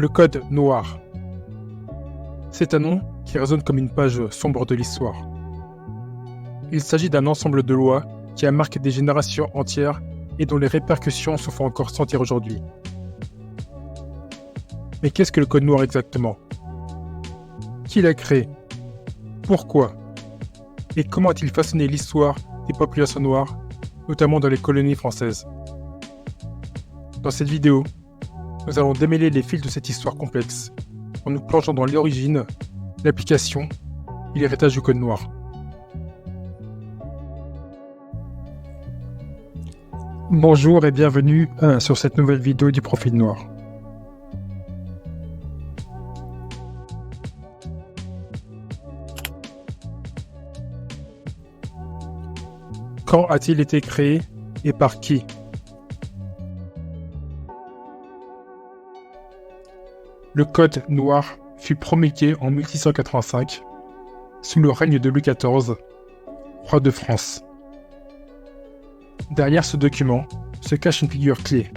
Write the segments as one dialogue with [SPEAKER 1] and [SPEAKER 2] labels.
[SPEAKER 1] Le code noir. C'est un nom qui résonne comme une page sombre de l'histoire. Il s'agit d'un ensemble de lois qui a marqué des générations entières et dont les répercussions se font encore sentir aujourd'hui. Mais qu'est-ce que le code noir exactement? Qui l'a créé? Pourquoi? Et comment a-t-il façonné l'histoire des populations noires, notamment dans les colonies françaises? Dans cette vidéo, nous allons démêler les fils de cette histoire complexe, en nous plongeant dans l'origine, l'application et l'héritage du code noir. Bonjour et bienvenue sur cette nouvelle vidéo du Profil Noir. Quand a-t-il été créé et par qui? Le code noir fut promulgué en 1685 sous le règne de Louis XIV, roi de France. Derrière ce document se cache une figure clé,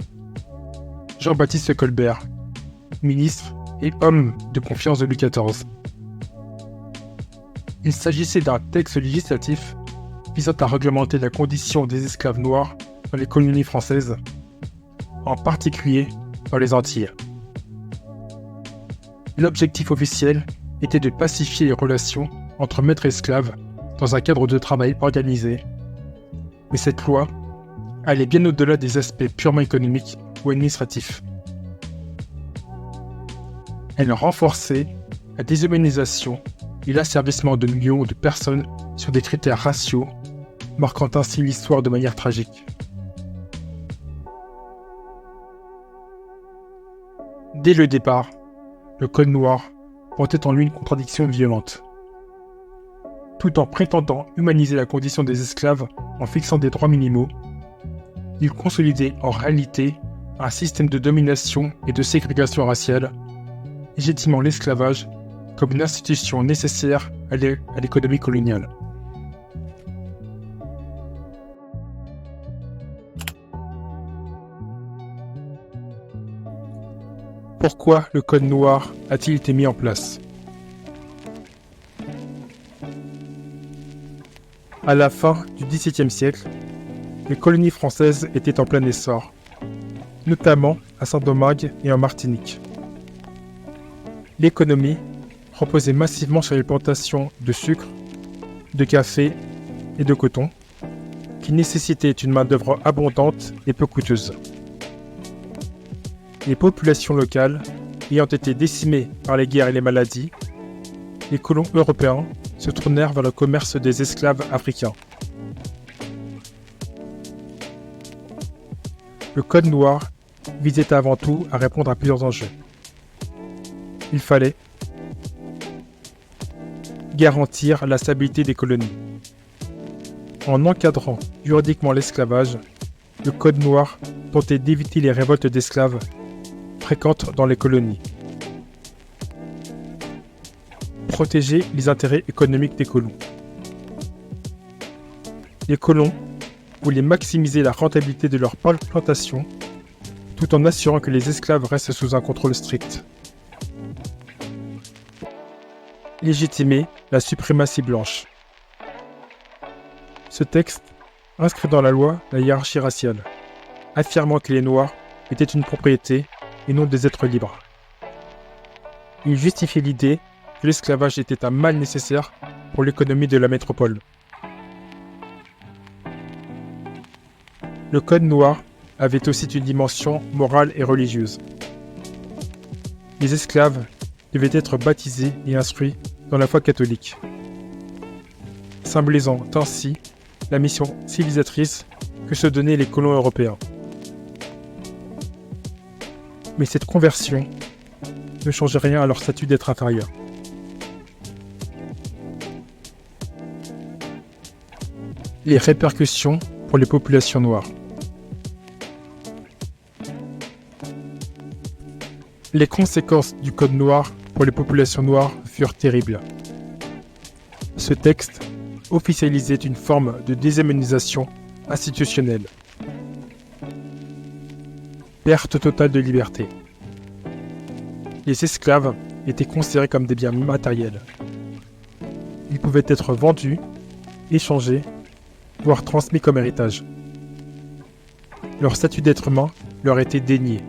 [SPEAKER 1] Jean-Baptiste Colbert, ministre et homme de confiance de Louis XIV. Il s'agissait d'un texte législatif visant à réglementer la condition des esclaves noirs dans les colonies françaises, en particulier dans les Antilles. L'objectif officiel était de pacifier les relations entre maîtres et esclaves dans un cadre de travail organisé. Mais cette loi allait bien au-delà des aspects purement économiques ou administratifs. Elle renforçait la déshumanisation et l'asservissement de millions de personnes sur des critères raciaux, marquant ainsi l'histoire de manière tragique. Dès le départ, le code noir portait en lui une contradiction violente. Tout en prétendant humaniser la condition des esclaves en fixant des droits minimaux, il consolidait en réalité un système de domination et de ségrégation raciale, légitimant l'esclavage comme une institution nécessaire à l'économie coloniale. Pourquoi le code noir a-t-il été mis en place? À la fin du XVIIe siècle, les colonies françaises étaient en plein essor, notamment à Saint-Domingue et en Martinique. L'économie reposait massivement sur les plantations de sucre, de café et de coton, qui nécessitaient une main-d'œuvre abondante et peu coûteuse. Les populations locales ayant été décimées par les guerres et les maladies, les colons européens se tournèrent vers le commerce des esclaves africains. Le code noir visait avant tout à répondre à plusieurs enjeux. Il fallait garantir la stabilité des colonies. En encadrant juridiquement l'esclavage, le code noir tentait d'éviter les révoltes d'esclaves fréquentes dans les colonies. Protéger les intérêts économiques des colons. Les colons voulaient maximiser la rentabilité de leurs plantations tout en assurant que les esclaves restent sous un contrôle strict. Légitimer la suprématie blanche. Ce texte inscrit dans la loi la hiérarchie raciale, affirmant que les Noirs étaient une propriété et non des êtres libres. Il justifiait l'idée que l'esclavage était un mal nécessaire pour l'économie de la métropole. Le code noir avait aussi une dimension morale et religieuse. Les esclaves devaient être baptisés et instruits dans la foi catholique, symbolisant ainsi la mission civilisatrice que se donnaient les colons européens. Mais cette conversion ne changeait rien à leur statut d'être inférieur. Les répercussions pour les populations noires. Les conséquences du code noir pour les populations noires furent terribles. Ce texte officialisait une forme de déshumanisation institutionnelle. Perte totale de liberté. les esclaves étaient considérés comme des biens matériels. Ils pouvaient être vendus, échangés, voire transmis comme héritage. Leur statut d'être humain leur était dénié.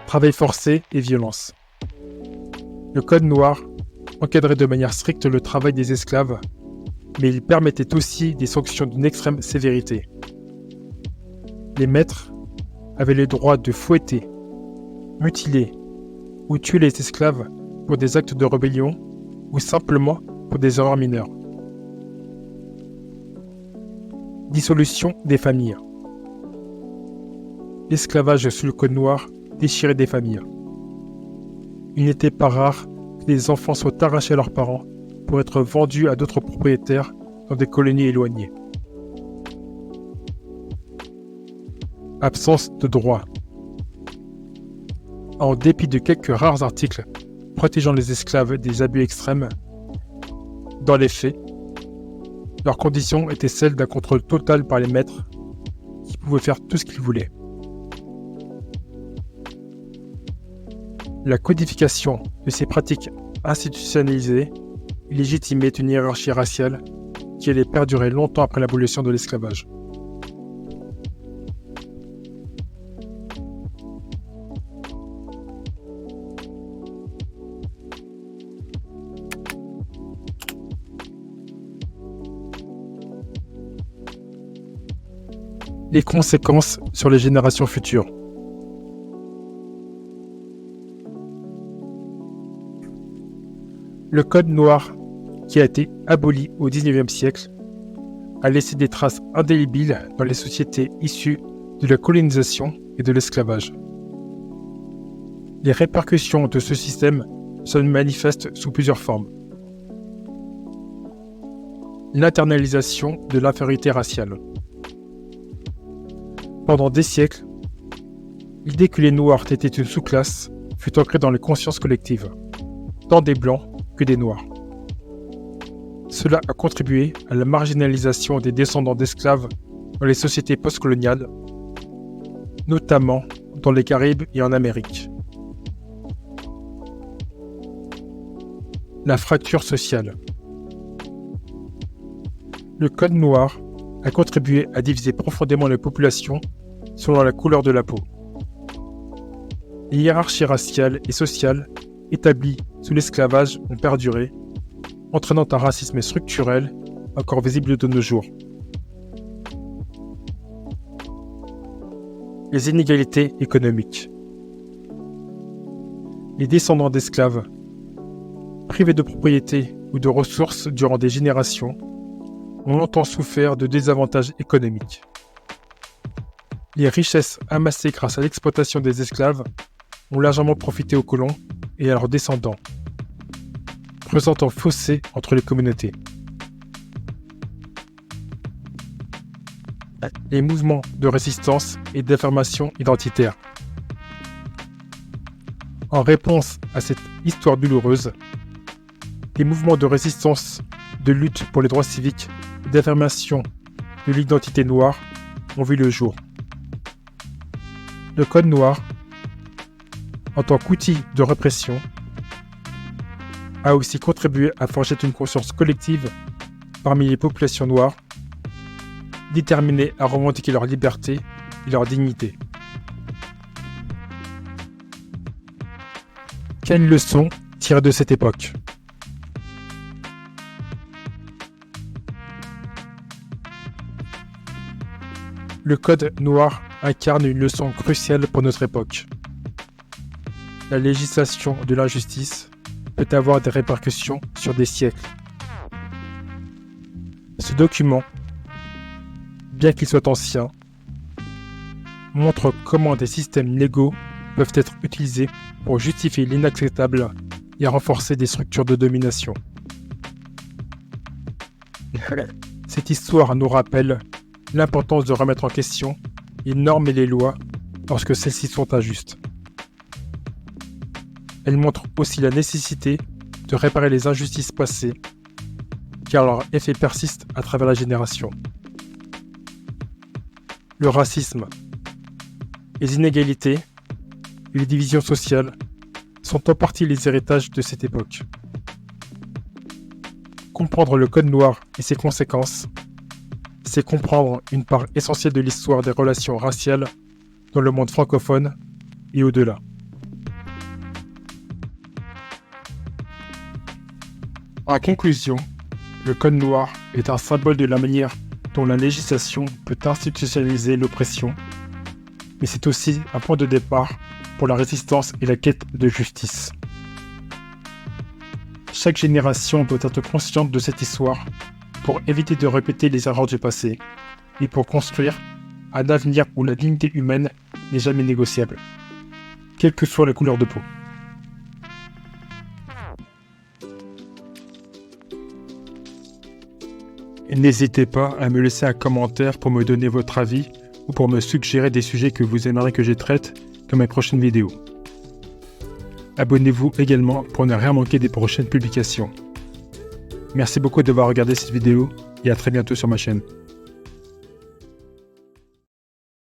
[SPEAKER 1] Travail forcé et violence. Le Code noir encadrait de manière stricte le travail des esclaves, mais il permettait aussi des sanctions d'une extrême sévérité. Les maîtres avaient le droit de fouetter, mutiler ou tuer les esclaves pour des actes de rébellion ou simplement pour des erreurs mineures. Dissolution des familles. L'esclavage sous le Code noir déchirait des familles. Il n'était pas rare que les enfants soient arrachés à leurs parents pour être vendus à d'autres propriétaires dans des colonies éloignées. Absence de droit. En dépit de quelques rares articles protégeant les esclaves des abus extrêmes, dans les faits, leurs conditions étaient celles d'un contrôle total par les maîtres qui pouvaient faire tout ce qu'ils voulaient. La codification de ces pratiques institutionnalisées légitimait une hiérarchie raciale qui allait perdurer longtemps après l'abolition de l'esclavage. Les conséquences sur les générations futures. Le Code noir, qui a été aboli au XIXe siècle, a laissé des traces indélébiles dans les sociétés issues de la colonisation et de l'esclavage. Les répercussions de ce système se manifestent sous plusieurs formes. L'internalisation de l'infériorité raciale. Pendant des siècles, l'idée que les Noirs étaient une sous-classe fut ancrée dans les consciences collectives, tant des Blancs que des Noirs. Cela a contribué à la marginalisation des descendants d'esclaves dans les sociétés postcoloniales, notamment dans les Caraïbes et en Amérique. La fracture sociale. Le Code noir a contribué à diviser profondément les populations selon la couleur de la peau. Les hiérarchies raciales et sociales établies sous l'esclavage ont perduré, entraînant un racisme structurel encore visible de nos jours. Les inégalités économiques. Les descendants d'esclaves, privés de propriété ou de ressources durant des générations, ont longtemps souffert de désavantages économiques. Les richesses amassées grâce à l'exploitation des esclaves ont largement profité aux colons et à leurs descendants, creusant un fossé entre les communautés. Les mouvements de résistance et d'affirmation identitaire. En réponse à cette histoire douloureuse, les mouvements de résistance, de lutte pour les droits civiques et d'affirmation de l'identité noire ont vu le jour. Le Code noir, en tant qu'outil de répression, a aussi contribué à forger une conscience collective parmi les populations noires, déterminées à revendiquer leur liberté et leur dignité. Quelles leçons tirer de cette époque ? Le Code noir incarne une leçon cruciale pour notre époque. La législation de l'injustice peut avoir des répercussions sur des siècles. Ce document, bien qu'il soit ancien, montre comment des systèmes légaux peuvent être utilisés pour justifier l'inacceptable et renforcer des structures de domination. Cette histoire nous rappelle l'importance de remettre en question les normes et les lois lorsque celles-ci sont injustes. Elle montre aussi la nécessité de réparer les injustices passées, car leur effet persiste à travers la génération. Le racisme, les inégalités et les divisions sociales sont en partie les héritages de cette époque. Comprendre le Code noir et ses conséquences, c'est comprendre une part essentielle de l'histoire des relations raciales dans le monde francophone et au-delà. En conclusion, le Code noir est un symbole de la manière dont la législation peut institutionnaliser l'oppression, mais c'est aussi un point de départ pour la résistance et la quête de justice. Chaque génération doit être consciente de cette histoire pour éviter de répéter les erreurs du passé et pour construire un avenir où la dignité humaine n'est jamais négociable, quelle que soit la couleur de peau. N'hésitez pas à me laisser un commentaire pour me donner votre avis ou pour me suggérer des sujets que vous aimeriez que je traite dans mes prochaines vidéos. Abonnez-vous également pour ne rien manquer des prochaines publications. Merci beaucoup d'avoir regardé cette vidéo et à très bientôt sur ma chaîne.